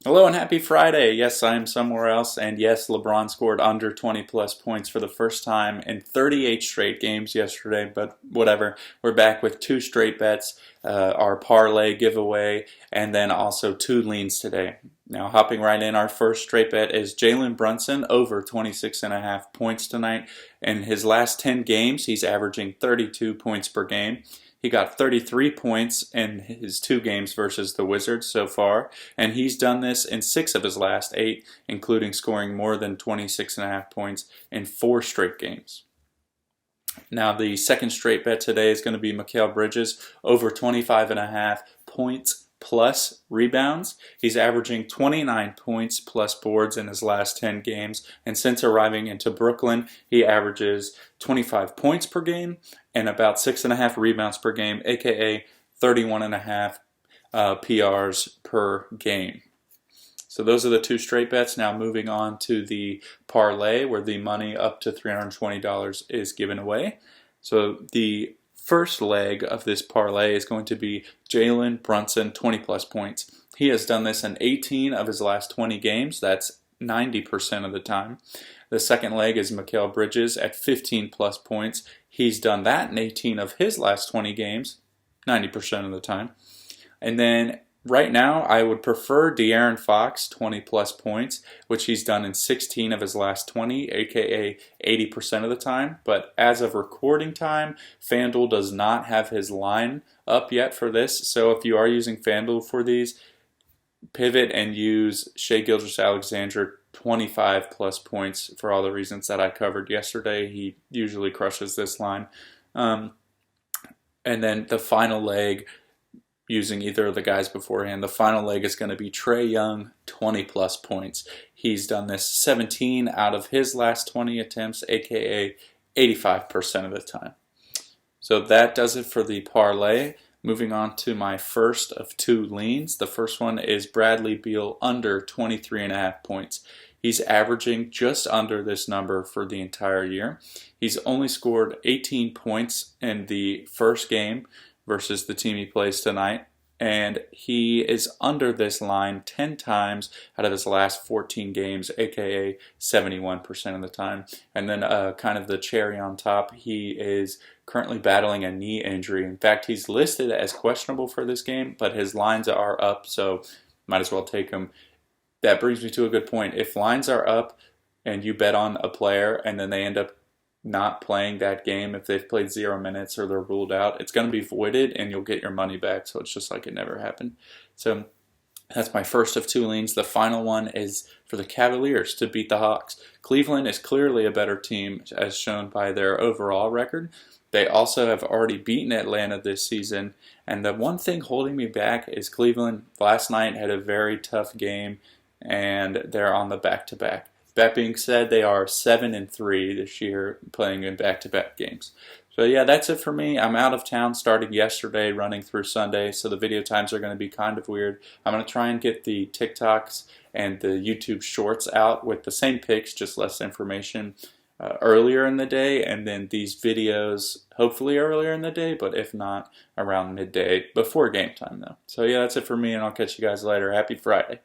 Hello and happy Friday. Yes, I am somewhere else. And yes, LeBron scored under 20 plus points for the first time in 38 straight games yesterday, but whatever. We're back with two straight bets, our parlay giveaway, and then also two leans today. Now, hopping right in, our first straight bet is Jalen Brunson over 26.5 points tonight. In his last 10 games, he's averaging 32 points per game. He got 33 points in his two games versus the Wizards so far, and he's done this in 6 of his last 8, including scoring more than 26.5 points in 4 straight games. Now, the second straight bet today is going to be Mikal Bridges over 25.5 points plus rebounds. He's averaging 29 points plus boards in his last 10 games, and since arriving into Brooklyn, he averages 25 points per game and about 6.5 rebounds per game, aka 31.5 PRs per game. So those are the two straight bets. Now moving on to the parlay, where the money up to $320 is given away. So the first leg of this parlay is going to be Jalen Brunson, 20 plus points. He has done this in 18 of his last 20 games. That's 90% of the time. The second leg is Mikal Bridges at 15 plus points. He's done that in 18 of his last 20 games, 90% of the time. And then right now, I would prefer De'Aaron Fox, 20 plus points, which he's done in 16 of his last 20, aka 80% of the time. But as of recording time, FanDuel does not have his line up yet for this. So if you are using FanDuel for these, pivot and use Shai Alexander, 25 plus points for all the reasons that I covered yesterday. He usually crushes this line. And then the final leg, using either of the guys beforehand, the final leg is going to be Trae Young, 20 plus points. He's done this 17 out of his last 20 attempts, aka 85% of the time. So that does it for the parlay. Moving on to my first of two leans. The first one is Bradley Beal under 23.5 points. He's averaging just under this number for the entire year. He's only scored 18 points in the first game versus the team he plays tonight, and he is under this line 10 times out of his last 14 games, aka 71% of the time. And then kind of the cherry on top, he is currently battling a knee injury. In fact, he's listed as questionable for this game, but his lines are up, so might as well take him. That brings me to a good point. If lines are up and you bet on a player and then they end up not playing that game, if they've played 0 minutes or they're ruled out, it's going to be voided and you'll get your money back. So it's just like it never happened. So that's my first of two leans. The final one is for the Cavaliers to beat the Hawks. Cleveland is clearly a better team as shown by their overall record. They also have already beaten Atlanta this season. And the one thing holding me back is Cleveland last night had a very tough game and they're on the back-to-back. That being said, they are 7-3 this year, playing in back-to-back games. So yeah, that's it for me. I'm out of town starting yesterday, running through Sunday, so the video times are going to be kind of weird. I'm going to try and get the TikToks and the YouTube Shorts out with the same picks, just less information, earlier in the day, and then these videos hopefully earlier in the day, but if not, around midday, before game time though. So yeah, that's it for me, and I'll catch you guys later. Happy Friday.